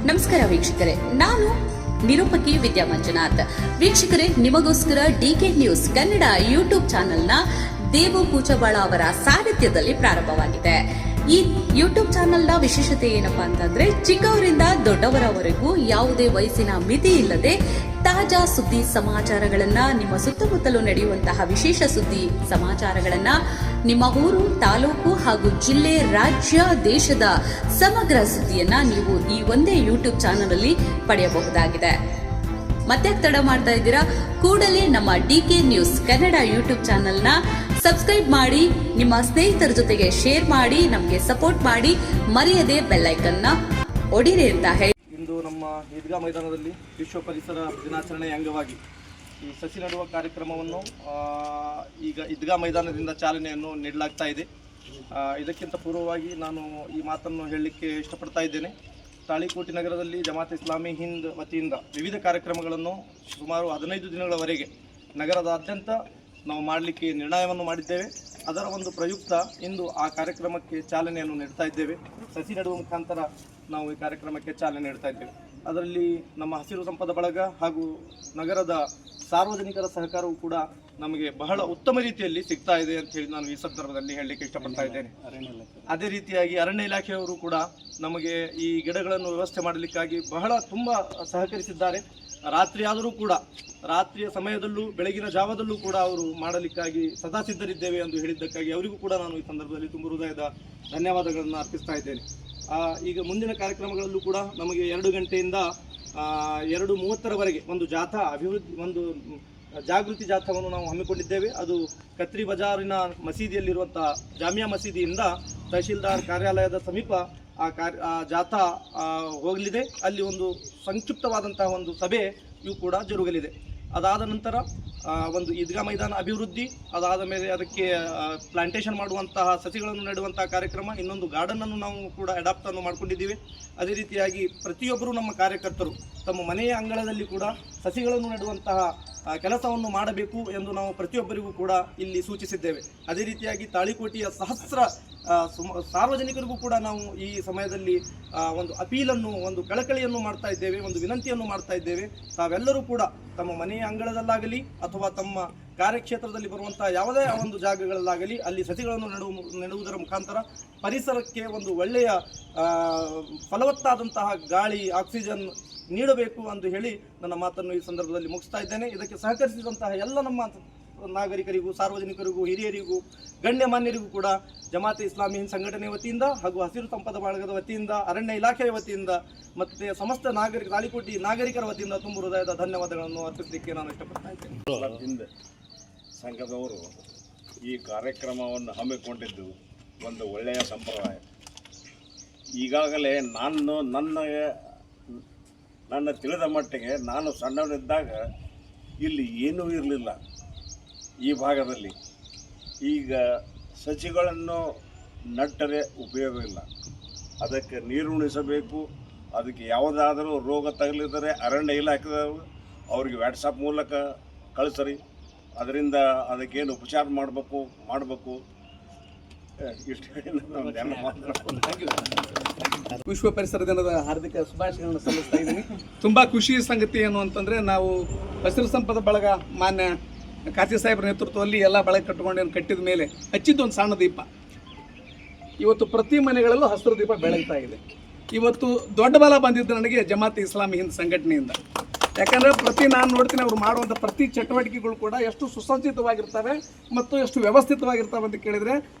ನಮಸ್ಕಾರ ವೀಕ್ಷಕರೇ, ನಾನು ನಿರೂಪಕಿ ವಿದ್ಯಾ ಮಂಜುನಾಥ್. ವೀಕ್ಷಕರೇ, ನಿಮಗೋಸ್ಕರ ಡಿಕೆ ನ್ಯೂಸ್ ಕನ್ನಡ ಯೂಟ್ಯೂಬ್ ಚಾನೆಲ್ನ ದೇವು ಕೂಚಬಾಳ ಅವರ ಸಾರಥ್ಯದಲ್ಲಿ ಪ್ರಾರಂಭವಾಗಿದೆ. ಈ ಯೂಟ್ಯೂಬ್ ಚಾನೆಲ್ನ ವಿಶೇಷತೆ ಏನಪ್ಪಾ ಅಂತಂದ್ರೆ, ಚಿಕ್ಕವರಿಂದ ದೊಡ್ಡವರವರೆಗೂ ಯಾವುದೇ ವಯಸ್ಸಿನ ಮಿತಿ ಇಲ್ಲದೆ ತಾಜಾ ಸುದ್ದಿ ಸಮಾಚಾರಗಳನ್ನ, ನಿಮ್ಮ ಸುತ್ತಮುತ್ತಲು ನಡೆಯುವಂತಹ ವಿಶೇಷ ಸುದ್ದಿ ಸಮಾಚಾರಗಳನ್ನ, ನಿಮ್ಮ ಊರು, ತಾಲೂಕು ಹಾಗೂ ಜಿಲ್ಲೆ, ರಾಜ್ಯ, ದೇಶದ ಸಮಗ್ರ ಸುದ್ದಿಯನ್ನ ನೀವು ಈ ಒಂದೇ ಯೂಟ್ಯೂಬ್ ಚಾನೆಲ್ ಅಲ್ಲಿ ಪಡೆಯಬಹುದಾಗಿದೆ. ಮತ್ತೆ ತಡ ಮಾಡ್ತಾ ಇದ್ದೀರಾ? ಕೂಡಲೇ ನಮ್ಮ ಡಿಕೆ ನ್ಯೂಸ್ ಕನ್ನಡ ಯೂಟ್ಯೂಬ್ ಚಾನೆಲ್ನ ಸಬ್ಸ್ಕ್ರೈಬ್ ಮಾಡಿ, ನಿಮ್ಮ ಸ್ನೇಹಿತರ ಜೊತೆಗೆ ಶೇರ್ ಮಾಡಿ, ನಮಗೆ ಸಪೋರ್ಟ್ ಮಾಡಿ, ಮರೆಯದೆ ಬೆಲ್ ಐಕನ್ನ ಒಡಿರಿ ಅಂತ ಹೇಳಿ. ಇಂದು ನಮ್ಮ ಈದ್ಗಾ ಮೈದಾನದಲ್ಲಿ ವಿಶ್ವ ಪರಿಸರ ದಿನಾಚರಣೆಯ ಅಂಗವಾಗಿ ಈ ಸಸಿ ನೆಡುವ ಕಾರ್ಯಕ್ರಮವನ್ನು ಈಗ ಈದ್ಗಾ ಮೈದಾನದಿಂದ ಚಾಲನೆಯನ್ನು ನೀಡಲಾಗ್ತಾ ಇದೆ. ಇದಕ್ಕಿಂತ ಪೂರ್ವವಾಗಿ ನಾನು ಈ ಮಾತನ್ನು ಹೇಳಲಿಕ್ಕೆ ಇಷ್ಟಪಡ್ತಾ ಇದ್ದೇನೆ. ತಾಳಿಕೋಟೆ ನಗರದಲ್ಲಿ ಜಮಾತ್ ಇಸ್ಲಾಮಿ ಹಿಂದ್ ವತಿಯಿಂದ ವಿವಿಧ ಕಾರ್ಯಕ್ರಮಗಳನ್ನು ಸುಮಾರು 15 ದಿನಗಳವರೆಗೆ ನಗರದಾದ್ಯಂತ ನಾವು ಮಾಡಲಿಕ್ಕೆ ನಿರ್ಣಯವನ್ನು ಮಾಡಿದ್ದೇವೆ. ಅದರ ಒಂದು ಪ್ರಯುಕ್ತ ಇಂದು ಆ ಕಾರ್ಯಕ್ರಮಕ್ಕೆ ಚಾಲನೆಯನ್ನು ನೀಡ್ತಾ ಇದ್ದೇವೆ. ಸಸಿ ನೆಡುವ ಮುಖಾಂತರ ನಾವು ಈ ಕಾರ್ಯಕ್ರಮಕ್ಕೆ ಚಾಲನೆ ನೀಡ್ತಾ ಇದ್ದೇವೆ. ಅದರಲ್ಲಿ ನಮ್ಮ ಹಸಿರು ಸಂಪದ ಬಳಗ ಹಾಗೂ ನಗರದ ಸಾರ್ವಜನಿಕರ ಸಹಕಾರವು ಕೂಡ ನಮಗೆ ಬಹಳ ಉತ್ತಮ ರೀತಿಯಲ್ಲಿ ಸಿಗ್ತಾ ಇದೆ ಅಂತ ಹೇಳಿ ನಾನು ಈ ಸಂದರ್ಭದಲ್ಲಿ ಹೇಳಲಿಕ್ಕೆ ಇಷ್ಟಪಡ್ತಾ ಇದ್ದೇನೆ. ಅದೇ ರೀತಿಯಾಗಿ ಅರಣ್ಯ ಇಲಾಖೆಯವರು ಕೂಡ ನಮಗೆ ಈ ಗಿಡಗಳನ್ನು ವ್ಯವಸ್ಥೆ ಮಾಡಲಿಕ್ಕಾಗಿ ತುಂಬ ಸಹಕರಿಸಿದ್ದಾರೆ. ರಾತ್ರಿ ಆದರೂ ಕೂಡ, ರಾತ್ರಿಯ ಸಮಯದಲ್ಲೂ ಬೆಳಗಿನ ಜಾವದಲ್ಲೂ ಕೂಡ ಅವರು ಮಾಡಲಿಕ್ಕಾಗಿ ಸದಾ ಸಿದ್ಧರಿದ್ದೇವೆ ಎಂದು ಹೇಳಿದ್ದಕ್ಕಾಗಿ ಅವರಿಗೂ ಕೂಡ ನಾನು ಈ ಸಂದರ್ಭದಲ್ಲಿ ತುಂಬ ಹೃದಯದ ಧನ್ಯವಾದಗಳನ್ನು ಅರ್ಪಿಸ್ತಾ ಇದ್ದೇನೆ. ಈಗ ಮುಂದಿನ ಕಾರ್ಯಕ್ರಮಗಳಲ್ಲೂ ಕೂಡ ನಮಗೆ 2 ಗಂಟೆಯಿಂದ 2:30ರವರೆಗೆ ಒಂದು ಜಾಥಾ ಒಂದು ಜಾಗೃತಿ ಜಾಥಾವನ್ನು ನಾವು ಹಮ್ಮಿಕೊಂಡಿದ್ದೇವೆ. ಅದು ಕತ್ರಿ ಬಜಾರಿನ ಮಸೀದಿಯಲ್ಲಿರುವಂಥ ಜಾಮಿಯಾ ಮಸೀದಿಯಿಂದ ತಹಶೀಲ್ದಾರ್ ಕಾರ್ಯಾಲಯದ ಸಮೀಪ ಆ ಜಾಥಾ ಹೋಗಲಿದೆ. ಅಲ್ಲಿ ಒಂದು ಸಂಕ್ಷಿಪ್ತವಾದಂತಹ ಒಂದು ಸಭೆಯೂ ಕೂಡ ಜರುಗಲಿದೆ. ಅದಾದ ನಂತರ ಒಂದು ಈದ್ಗಾ ಮೈದಾನ ಅಭಿವೃದ್ಧಿ, ಅದಾದ ಮೇಲೆ ಅದಕ್ಕೆ ಪ್ಲಾಂಟೇಷನ್ ಮಾಡುವಂತಹ ಸಸಿಗಳನ್ನು ನೆಡುವಂತಹ ಕಾರ್ಯಕ್ರಮ, ಇನ್ನೊಂದು ಗಾರ್ಡನನ್ನು ನಾವು ಕೂಡ ಅಡಾಪ್ಟನ್ನು ಮಾಡ್ಕೊಂಡಿದ್ದೀವಿ. ಅದೇ ರೀತಿಯಾಗಿ ಪ್ರತಿಯೊಬ್ಬರು ನಮ್ಮ ಕಾರ್ಯಕರ್ತರು ತಮ್ಮ ಮನೆಯ ಅಂಗಳದಲ್ಲಿ ಕೂಡ ಸಸಿಗಳನ್ನು ನೆಡುವಂತಹ ಕೆಲಸವನ್ನು ಮಾಡಬೇಕು ಎಂದು ನಾವು ಪ್ರತಿಯೊಬ್ಬರಿಗೂ ಕೂಡ ಇಲ್ಲಿ ಸೂಚಿಸಿದ್ದೇವೆ. ಅದೇ ರೀತಿಯಾಗಿ ತಾಳಿಕೋಟೆಯ ಸಹಸ್ರ ಸಾರ್ವಜನಿಕರಿಗೂ ಕೂಡ ನಾವು ಈ ಸಮಯದಲ್ಲಿ ಒಂದು ಅಪೀಲನ್ನು, ಒಂದು ಕಳಕಳಿಯನ್ನು ಮಾಡ್ತಾ ಇದ್ದೇವೆ, ಒಂದು ವಿನಂತಿಯನ್ನು ಮಾಡ್ತಾ ಇದ್ದೇವೆ. ತಾವೆಲ್ಲರೂ ಕೂಡ ತಮ್ಮ ಮನೆಯ ಅಂಗಳದಲ್ಲಾಗಲಿ ಅಥವಾ ತಮ್ಮ ಕಾರ್ಯಕ್ಷೇತ್ರದಲ್ಲಿ ಬರುವಂತಹ ಯಾವುದೇ ಒಂದು ಜಾಗಗಳಲ್ಲಾಗಲಿ ಅಲ್ಲಿ ಸಸಿಗಳನ್ನು ನೆಡುವುದರ ಮುಖಾಂತರ ಪರಿಸರಕ್ಕೆ ಒಂದು ಒಳ್ಳೆಯ ಫಲವತ್ತಾದಂತಹ ಗಾಳಿ, ಆಕ್ಸಿಜನ್ ನೀಡಬೇಕು ಎಂದು ಹೇಳಿ ನನ್ನ ಮಾತನ್ನು ಈ ಸಂದರ್ಭದಲ್ಲಿ ಮುಗಿಸ್ತಾ ಇದ್ದೇನೆ. ಇದಕ್ಕೆ ಸಹಕರಿಸಿದಂತಹ ಎಲ್ಲ ನಮ್ಮ ನಾಗರಿಕರಿಗೂ, ಸಾರ್ವಜನಿಕರಿಗೂ, ಹಿರಿಯರಿಗೂ, ಗಣ್ಯಮಾನ್ಯರಿಗೂ ಕೂಡ ಜಮಾತೆ ಇಸ್ಲಾಮಿ ಹಿಂದ್ ಸಂಘಟನೆ ವತಿಯಿಂದ ಹಾಗೂ ಹಸಿರು ಸಂಪದ ಬಳಗದ ವತಿಯಿಂದ, ಅರಣ್ಯ ಇಲಾಖೆಯ ವತಿಯಿಂದ ಮತ್ತು ಸಮಸ್ತ ತಾಳಿಕೋಟೆ ನಾಗರಿಕರ ವತಿಯಿಂದ ತುಂಬ ಹೃದಯದ ಧನ್ಯವಾದಗಳನ್ನು ಅರ್ಪಿಸಲಿಕ್ಕೆ ನಾನು ಇಷ್ಟಪಡ್ತಾ ಇದ್ದೇನೆ. ಹಿಂದೆ ಸಂಘದವರು ಈ ಕಾರ್ಯಕ್ರಮವನ್ನು ಹಮ್ಮಿಕೊಂಡಿದ್ದು ಒಂದು ಒಳ್ಳೆಯ ಸಂಪ್ರದಾಯ. ಈಗಾಗಲೇ ನನ್ನ ತಿಳಿದ ಮಟ್ಟಿಗೆ ನಾನು ಸಣ್ಣವನಿದ್ದಾಗ ಇಲ್ಲಿ ಏನೂ ಇರಲಿಲ್ಲ ಈ ಭಾಗದಲ್ಲಿ. ಈಗ ಸಸಿಗಳನ್ನು ನಟ್ಟರೆ ಉಪಯೋಗ ಇಲ್ಲ, ಅದಕ್ಕೆ ನೀರು ಉಣಿಸಬೇಕು. ಅದಕ್ಕೆ ಯಾವುದಾದರೂ ರೋಗ ತಗಲಿದರೆ ಅರಣ್ಯ ಇಲಾಖೆದವರು ಅವ್ರಿಗೆ ವಾಟ್ಸಪ್ ಮೂಲಕ ಕಳಿಸ್ರಿ, ಅದರಿಂದ ಅದಕ್ಕೇನು ಉಪಚಾರ ಮಾಡಬೇಕು. ವಿಶ್ವ ಪರಿಸರ ದಿನದ ಹಾರ್ದಿಕ ಶುಭಾಶಯಗಳನ್ನು ಸಲ್ಲಿಸ್ತಾ ಇದ್ದೀನಿ. ತುಂಬ ಖುಷಿ ಸಂಗತಿ ಏನು ಅಂತಂದರೆ, ನಾವು ಹಸಿರು ಸಂಪದ ಬಳಗ ಮಾನ್ಯ ಕಾರ್ತಿ ಸಾಹೇಬ್ರ ನೇತೃತ್ವದಲ್ಲಿ ಎಲ್ಲ ಬಳಗ ಕಟ್ಟಿದ ಮೇಲೆ ಹಚ್ಚಿದ್ದು ಒಂದು ಸಣ್ಣ ದೀಪ ಇವತ್ತು ಪ್ರತಿ ಮನೆಗಳಲ್ಲೂ ಹಸಿರು ದೀಪ ಬೆಳಗ್ತಾ ಇದೆ. ಇವತ್ತು ದೊಡ್ಡ ಬಲ ಬಂದಿದ್ದು ನನಗೆ ಜಮಾತ್ ಇಸ್ಲಾಮಿ ಹಿಂದ್ ಸಂಘಟನೆಯಿಂದ. ಯಾಕಂದರೆ ನಾನು ನೋಡ್ತೀನಿ ಅವ್ರು ಮಾಡುವಂಥ ಪ್ರತಿ ಚಟುವಟಿಕೆಗಳು ಕೂಡ ಎಷ್ಟು ಸುಸಜ್ಜಿತವಾಗಿರ್ತವೆ ಮತ್ತು ಎಷ್ಟು ವ್ಯವಸ್ಥಿತವಾಗಿರ್ತವೆ ಅಂತ ಕೇಳಿದರೆ,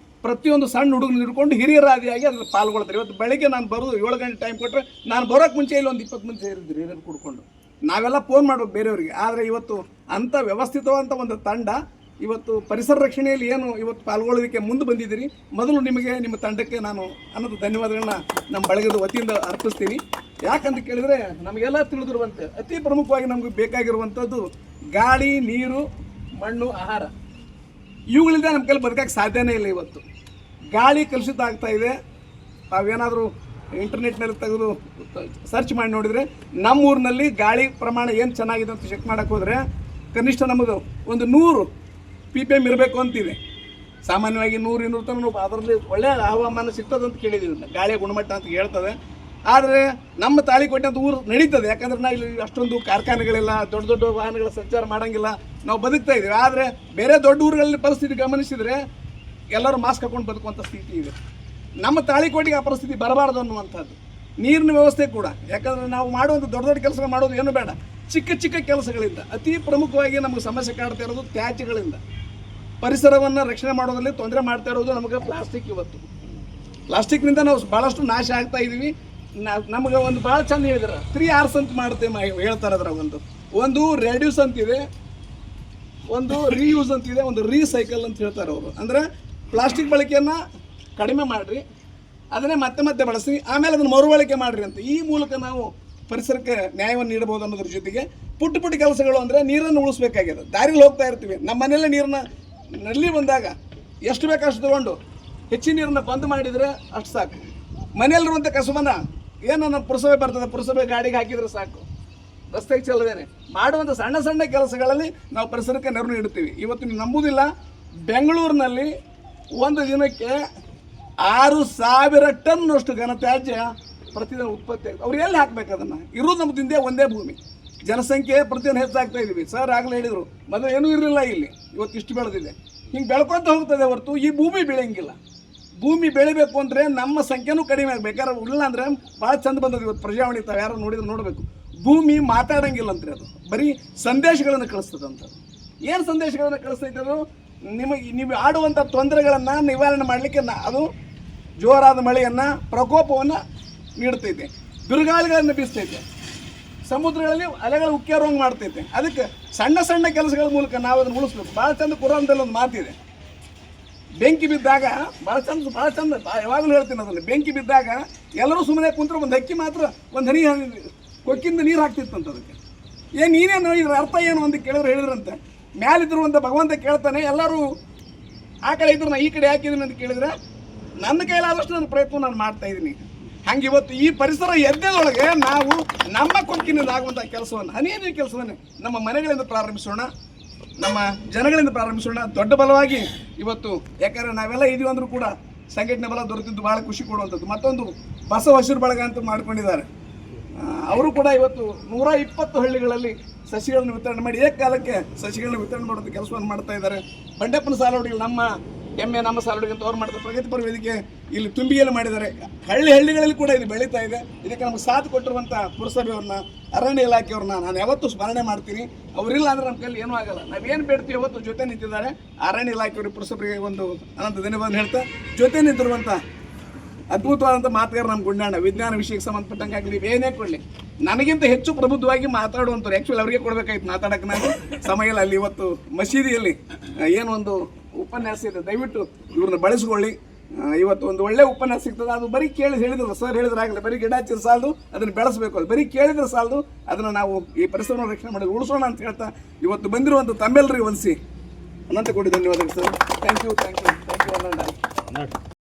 ಪ್ರತಿಯೊಂದು ಸಣ್ಣ ಹುಡುಗನ ಹಿಡ್ಕೊಂಡು ಹಿರಿಯರಾದಿಯಾಗಿ ಅದ್ರ ಪಾಲ್ಗೊಳ್ತಾರೆ. ಇವತ್ತು ಬೆಳಗ್ಗೆ ನಾನು ಬರೋದು 7 ಗಂಟೆ ಟೈಮ್ ಕೊಟ್ಟರೆ, ನಾನು ಬರೋಕ್ಕೆ ಮುಂಚೆ ಇಲ್ಲಿ ಒಂದು 20 ಮಂದಿ ಸೇರಿದ್ರು ಹಿರಿಯರು ಕುಡ್ಕೊಂಡು. ನಾವೆಲ್ಲ ಫೋನ್ ಮಾಡ್ಬೇಕು ಬೇರೆಯವರಿಗೆ. ಆದರೆ ಇವತ್ತು ಅಂಥ ವ್ಯವಸ್ಥಿತವಾದಂಥ ಒಂದು ತಂಡ ಇವತ್ತು ಪರಿಸರ ರಕ್ಷಣೆಯಲ್ಲಿ ಏನು ಇವತ್ತು ಪಾಲ್ಗೊಳ್ಳೋದಕ್ಕೆ ಮುಂದೆ ಬಂದಿದ್ದೀರಿ. ಮೊದಲು ನಿಮಗೆ, ನಿಮ್ಮ ತಂಡಕ್ಕೆ ನಾನು ಅನ್ನೋದು ಧನ್ಯವಾದಗಳನ್ನ ನಮ್ಮ ಬಳಗದ ವತಿಯಿಂದ ಅರ್ಪಿಸ್ತೀನಿ. ಯಾಕಂತ ಕೇಳಿದರೆ, ನಮಗೆಲ್ಲ ತಿಳಿದಿರುವಂತೆ ಅತಿ ಪ್ರಮುಖವಾಗಿ ನಮಗೆ ಬೇಕಾಗಿರುವಂಥದ್ದು ಗಾಳಿ, ನೀರು, ಮಣ್ಣು, ಆಹಾರ. ಇವುಗಳಿಂದ ನಮ್ಮ ಕೈಲಿ ಬದುಕಕ್ಕೆ ಸಾಧ್ಯನೇ ಇಲ್ಲ. ಇವತ್ತು ಗಾಳಿ ಕಲುಷಿತ ಆಗ್ತಾ ಇದೆ. ತಾವೇನಾದರೂ ಇಂಟರ್ನೆಟ್ನಲ್ಲಿ ತೆಗೆದು ಸರ್ಚ್ ಮಾಡಿ ನೋಡಿದರೆ, ನಮ್ಮೂರಿನಲ್ಲಿ ಗಾಳಿ ಪ್ರಮಾಣ ಏನು ಚೆನ್ನಾಗಿದೆ ಅಂತ ಚೆಕ್ ಮಾಡೋಕ್ಕೆ ಹೋದರೆ ಕನಿಷ್ಠ ನಮ್ಮದು ಒಂದು 100 ppm ಇರಬೇಕು ಅಂತಿದೆ. ಸಾಮಾನ್ಯವಾಗಿ 100-200 ತನಕ ಅದರಲ್ಲಿ ಒಳ್ಳೆಯ ಹವಾಮಾನ ಸಿಗ್ತದೆ ಅಂತ ಕೇಳಿದ್ದೀವಿ. ಗಾಳಿಯ ಗುಣಮಟ್ಟ ಅಂತ ಹೇಳ್ತದೆ. ಆದರೆ ನಮ್ಮ ತಾಳಿಕೋಟೆ ಅಂತ ಊರು ನಡೀತದೆ, ಯಾಕಂದ್ರೆ ನಾವು ಇಲ್ಲಿ ಅಷ್ಟೊಂದು ಕಾರ್ಖಾನೆಗಳಿಲ್ಲ, ದೊಡ್ಡ ದೊಡ್ಡ ವಾಹನಗಳ ಸಂಚಾರ ಮಾಡೋಂಗಿಲ್ಲ, ನಾವು ಬದುಕ್ತಾ ಇದ್ದೀವಿ. ಆದರೆ ಬೇರೆ ದೊಡ್ಡ ಊರುಗಳಲ್ಲಿ ಪರಿಸ್ಥಿತಿ ಗಮನಿಸಿದರೆ ಎಲ್ಲರೂ ಮಾಸ್ಕ್ ಹಾಕೊಂಡು ಬದುಕುವಂಥ ಸ್ಥಿತಿ ಇದೆ. ನಮ್ಮ ತಾಳಿಕೋಟೆಗೆ ಆ ಪರಿಸ್ಥಿತಿ ಬರಬಾರ್ದು ಅನ್ನುವಂಥದ್ದು. ನೀರಿನ ವ್ಯವಸ್ಥೆ ಕೂಡ, ಯಾಕಂದರೆ ನಾವು ಮಾಡುವಂಥ ದೊಡ್ಡ ದೊಡ್ಡ ಕೆಲಸ ಮಾಡೋದು ಏನು ಬೇಡ, ಚಿಕ್ಕ ಚಿಕ್ಕ ಕೆಲಸಗಳಿಂದ ಅತಿ ಪ್ರಮುಖವಾಗಿ ನಮಗೆ ಸಮಸ್ಯೆ ಕಾಡ್ತಾ ಇರೋದು ತ್ಯಾಜ್ಯಗಳಿಂದ. ಪರಿಸರವನ್ನು ರಕ್ಷಣೆ ಮಾಡೋದ್ರಲ್ಲಿ ತೊಂದರೆ ಮಾಡ್ತಾ ಇರೋದು ನಮಗೆ ಪ್ಲಾಸ್ಟಿಕ್. ಇವತ್ತು ಪ್ಲಾಸ್ಟಿಕ್ನಿಂದ ನಾವು ಭಾಳಷ್ಟು ನಾಶ ಆಗ್ತಾ ಇದ್ದೀವಿ. ನಮಗೆ ಒಂದು ಭಾಳ ಚಂದ ಹೇಳಿದಾರೆ, 3 R's ಅಂತ ಮಾಡ್ತೇವೆ ಹೇಳ್ತಾರೆ. ಅದ್ರ ಒಂದು ರೆಡ್ಯೂಸ್ ಅಂತಿದೆ, ಒಂದು ರೀಯೂಸ್ ಅಂತಿದೆ, ಒಂದು ರೀಸೈಕಲ್ ಅಂತ ಹೇಳ್ತಾರೆ ಅವರು. ಅಂದರೆ ಪ್ಲಾಸ್ಟಿಕ್ ಬಳಕೆಯನ್ನು ಕಡಿಮೆ ಮಾಡಿರಿ, ಅದನ್ನೇ ಮತ್ತೆ ಮತ್ತೆ ಬಳಸಿ, ಆಮೇಲೆ ಅದನ್ನು ಮರುಬಳಕೆ ಮಾಡಿರಿ ಅಂತ. ಈ ಮೂಲಕ ನಾವು ಪರಿಸರಕ್ಕೆ ನ್ಯಾಯವನ್ನು ನೀಡಬಹುದು ಅನ್ನೋದ್ರ ಜೊತೆಗೆ ಪುಟ್ಟ ಪುಟ್ಟ ಕೆಲಸಗಳು ಅಂದರೆ ನೀರನ್ನು ಉಳಿಸ್ಬೇಕಾಗಿದೆ. ದಾರಿಲಿ ಹೋಗ್ತಾ ಇರ್ತೀವಿ, ನಮ್ಮ ಮನೆಯಲ್ಲೇ ನೀರನ್ನ ನಲ್ಲಿ ಬಂದಾಗ ಎಷ್ಟು ಬೇಕಷ್ಟು ತೊಗೊಂಡು ಹೆಚ್ಚಿನ ನೀರನ್ನ ಬಂದ್ ಮಾಡಿದರೆ ಅಷ್ಟು ಸಾಕು. ಮನೆಯಲ್ಲಿರುವಂಥ ಕಸಬನ್ನು ಏನು ನಮ್ಮ ಪುರಸಭೆ ಬರ್ತದೆ, ಪುರಸಭೆ ಗಾಡಿಗೆ ಹಾಕಿದರೆ ಸಾಕು, ರಸ್ತೆಗೆ ಚೆಲ್ಲದೇನೆ ಮಾಡುವಂಥ ಸಣ್ಣ ಸಣ್ಣ ಕೆಲಸಗಳಲ್ಲಿ ನಾವು ಪರಿಸರಕ್ಕೆ ನೆರವು ನೀಡುತ್ತೀವಿ. ಇವತ್ತು ನೀವು ನಂಬುವುದಿಲ್ಲ, ಬೆಂಗಳೂರಿನಲ್ಲಿ ಒಂದು ದಿನಕ್ಕೆ 6,000 ಟನ್ನಷ್ಟು ಘನತ್ಯಾಜ್ಯ ಪ್ರತಿದಿನ ಉತ್ಪತ್ತಿ ಆಗುತ್ತೆ. ಅವ್ರು ಎಲ್ಲಿ ಹಾಕ್ಬೇಕು ಅದನ್ನು? ಇರೋದು ನಮ್ಮ ದಿಂದೆ ಒಂದೇ ಭೂಮಿ, ಜನಸಂಖ್ಯೆ ಪ್ರತಿದಿನ ಹೆಚ್ಚಾಗ್ತಾ ಇದ್ದೀವಿ. ಸರ್ ಆಗಲೇ ಹೇಳಿದರು, ಮೊದಲು ಏನೂ ಇರಲಿಲ್ಲ ಇಲ್ಲಿ, ಇವತ್ತು ಇಷ್ಟು ಬೆಳೆದಿದೆ. ಹಿಂಗೆ ಬೆಳ್ಕೊತ ಹೋಗ್ತದೆ ಹೊರತು ಈ ಭೂಮಿ ಬೆಳೆಯಂಗಿಲ್ಲ. ಭೂಮಿ ಬೆಳಿಬೇಕು ಅಂದರೆ ನಮ್ಮ ಸಂಖ್ಯೆನೂ ಕಡಿಮೆ ಆಗಬೇಕು. ಯಾರು ಇಲ್ಲ ಅಂದರೆ ಭಾಳ ಚಂದ ಬಂದದ್ದು ಇವತ್ತು ಪ್ರಜಾವಾಣಿ, ತಾವು ಯಾರು ನೋಡಿದ್ರೆ ನೋಡಬೇಕು. ಭೂಮಿ ಮಾತಾಡಂಗಿಲ್ಲ ಅಂತ್ರಿ, ಅದು ಬರೀ ಸಂದೇಶಗಳನ್ನು ಕಳಿಸ್ತದಂತ. ಏನು ಸಂದೇಶಗಳನ್ನು ಕಳಿಸ್ತೈತೆ ಅದು? ನೀವು ಆಡುವಂಥ ತೊಂದರೆಗಳನ್ನು ನಿವಾರಣೆ ಮಾಡಲಿಕ್ಕೆ ಅದು ಜೋರಾದ ಮಳೆಯನ್ನು, ಪ್ರಕೋಪವನ್ನು ನೀಡ್ತೈತೆ, ಬಿರುಗಾಳಿಗಳನ್ನು ಬೀಸ್ತೈತೆ, ಸಮುದ್ರಗಳಲ್ಲಿ ಅಲೆಗಳು ಉಕ್ಕೇರುವಂಗೆ ಮಾಡ್ತೈತೆ. ಅದಕ್ಕೆ ಸಣ್ಣ ಸಣ್ಣ ಕೆಲಸಗಳ ಮೂಲಕ ನಾವು ಅದನ್ನು ಉಳಿಸ್ಬೇಕು. ಭಾಳ ಚಂದ ಕುರಾನ್ದಲ್ಲಿ ಒಂದು ಮಾತಿದೆ, ಬೆಂಕಿ ಬಿದ್ದಾಗ ಭಾಳ ಚಂದ ಯಾವಾಗಲೂ ಹೇಳ್ತೀನಿ ಅದನ್ನು, ಬೆಂಕಿ ಬಿದ್ದಾಗ ಎಲ್ಲರೂ ಸುಮ್ಮನೆ ಕುಂತ್ರೆ ಒಂದು ಹಕ್ಕಿ ಮಾತ್ರ ಒಂದು ಹನಿ ಕೊಕ್ಕಿಂದ ನೀರು ಹಾಕ್ತಿತ್ತಂತ. ಅದಕ್ಕೆ ನೀನೇನು ಇದ್ರ ಅರ್ಥ ಏನು ಅಂತ ಕೇಳಿದ್ರು ಹೇಳಿದ್ರಂತೆ, ಮ್ಯಾಲಿದ್ರುವಂಥ ಭಗವಂತ ಕೇಳ್ತಾನೆ, ಎಲ್ಲರೂ ಆ ಕಡೆ ಇದ್ರು ನಾ ಈ ಕಡೆ ಹಾಕಿದ್ದೀನಿ ಅಂತ ಕೇಳಿದ್ರೆ ನನ್ನ ಕೈಲಾದಷ್ಟು ನನ್ನ ಪ್ರಯತ್ನ ನಾನು ಮಾಡ್ತಾ ಇದ್ದೀನಿ. ಹಂಗೆ ಇವತ್ತು ಈ ಪರಿಸರ ಎದ್ದೆದೊಳಗೆ ನಾವು ನಮ್ಮ ಕೊಕ್ಕಿನಿಂದ ಆಗುವಂಥ ಕೆಲಸವನ್ನು, ಹನಿ ಕೆಲಸವನ್ನೇ ನಮ್ಮ ಮನೆಗಳಿಂದ ಪ್ರಾರಂಭಿಸೋಣ, ನಮ್ಮ ಜನಗಳಿಂದ ಪ್ರಾರಂಭಿಸೋಣ. ದೊಡ್ಡ ಬಲವಾಗಿ ಇವತ್ತು, ಯಾಕಂದರೆ ನಾವೆಲ್ಲ ಇದೀವಿ ಅಂದರೂ ಕೂಡ ಸಂಘಟನೆ ಬಲ ದೊರೆತಿದ್ದು ಭಾಳ ಖುಷಿ ಕೊಡುವಂಥದ್ದು. ಮತ್ತೊಂದು ಬಸವ ಹಸಿರು ಬಳಗ ಅಂತ ಮಾಡ್ಕೊಂಡಿದ್ದಾರೆ, ಅವರು ಕೂಡ ಇವತ್ತು 120 ಹಳ್ಳಿಗಳಲ್ಲಿ ಸಸಿಗಳನ್ನು ವಿತರಣೆ ಮಾಡಿ ಏಕಕಾಲಕ್ಕೆ ಸಸಿಗಳನ್ನ ವಿತರಣೆ ಮಾಡುವಂಥ ಕೆಲಸವನ್ನು ಮಾಡ್ತಾ ಇದ್ದಾರೆ. ಬಂಡೆಪ್ಪನ ಸಾಲುವಡಿಗಳು ನಮ್ಮ ಹೆಮ್ಮೆ, ನಮ್ಮ ಸಾಲುವಡಿಗೆ ಅಂತ ಅವ್ರು ಮಾಡ್ತಾರೆ. ಪ್ರಗತಿಪರ ವೇದಿಕೆ ಇಲ್ಲಿ ತುಂಬಿಯಲ್ಲಿ ಮಾಡಿದ್ದಾರೆ. ಹಳ್ಳಿಗಳಲ್ಲಿ ಕೂಡ ಇದು ಬೆಳೀತಾ ಇದೆ. ಇದಕ್ಕೆ ನಮಗೆ ಸಾಥ್ ಕೊಟ್ಟಿರುವಂಥ ಪುರಸಭೆಯವ್ರನ್ನ, ಅರಣ್ಯ ಇಲಾಖೆಯವ್ರನ್ನ ನಾನು ಯಾವತ್ತೂ ಸ್ಮರಣೆ ಮಾಡ್ತೀನಿ. ಅವರಿಲ್ಲ ಅಂದರೆ ನಮ್ಮ ಕೈಲಿ ಏನೂ ಆಗಲ್ಲ. ನಾವೇನು ಬೇಡ್ತೀವಿ ಯಾವತ್ತು ಜೊತೆ ನಿಂತಿದ್ದಾರೆ. ಅರಣ್ಯ ಇಲಾಖೆಯವರು ಪುರಸಭೆಗೆ ಒಂದು ಅನಂತ ಧನ್ಯವಾದ ಹೇಳ್ತಾ, ಜೊತೆ ನಿಂತಿರುವಂಥ ಅದ್ಭುತವಾದಂಥ ಮಾತುಗಾರ ನಮ್ಮ ಗುಂಡಣ್ಣ, ವಿಜ್ಞಾನ ವಿಷಯಕ್ಕೆ ಸಂಬಂಧಪಟ್ಟಂಗೆ ಆಗಲಿ ಏನೇ ಕೊಡಲಿ, ನನಗಿಂತ ಹೆಚ್ಚು ಪ್ರಬುದ್ಧವಾಗಿ ಮಾತಾಡುವಂಥವ್ರು. ಆ್ಯಕ್ಚುಲಿ ಅವರಿಗೆ ಕೊಡಬೇಕಾಯ್ತು ಮಾತಾಡೋಕ್ಕೆ, ನಾನು ಸಮಯ ಇಲ್ಲ. ಅಲ್ಲಿ ಇವತ್ತು ಮಸೀದಿಯಲ್ಲಿ ಏನೊಂದು ಉಪನ್ಯಾಸ ಇದೆ, ದಯವಿಟ್ಟು ಇವ್ರನ್ನ ಬಳಸ್ಕೊಳ್ಳಿ. ಇವತ್ತು ಒಂದು ಒಳ್ಳೆ ಉಪನ್ಯಾಸ ಸಿಗ್ತದೆ. ಅದು ಬರೀ ಕೇಳಿ ಹೇಳಿದ್ರು, ಸರ್ ಹೇಳಿದ್ರಾಗಲಿ, ಬರೀ ಗಿಡ ಹಚ್ಚಿದ್ರೆ ಸಾಲದು, ಅದನ್ನು ಬೆಳೆಸಬೇಕು. ಅದು ಬರೀ ಕೇಳಿದ್ರೆ ಸಾಲದು, ಅದನ್ನು ನಾವು ಈ ಪರಿಸರವನ್ನು ರಕ್ಷಣೆ ಮಾಡಿ ಉಳಿಸೋಣ ಅಂತ ಹೇಳ್ತಾ ಇವತ್ತು ಬಂದಿರುವಂಥ ತಮ್ಮೆಲ್ಲರಿಗೆ ವಂದಿಸಿ ಅನಂತ ಕೋಟಿ ಧನ್ಯವಾದಗಳು ಸರ್. Thank you.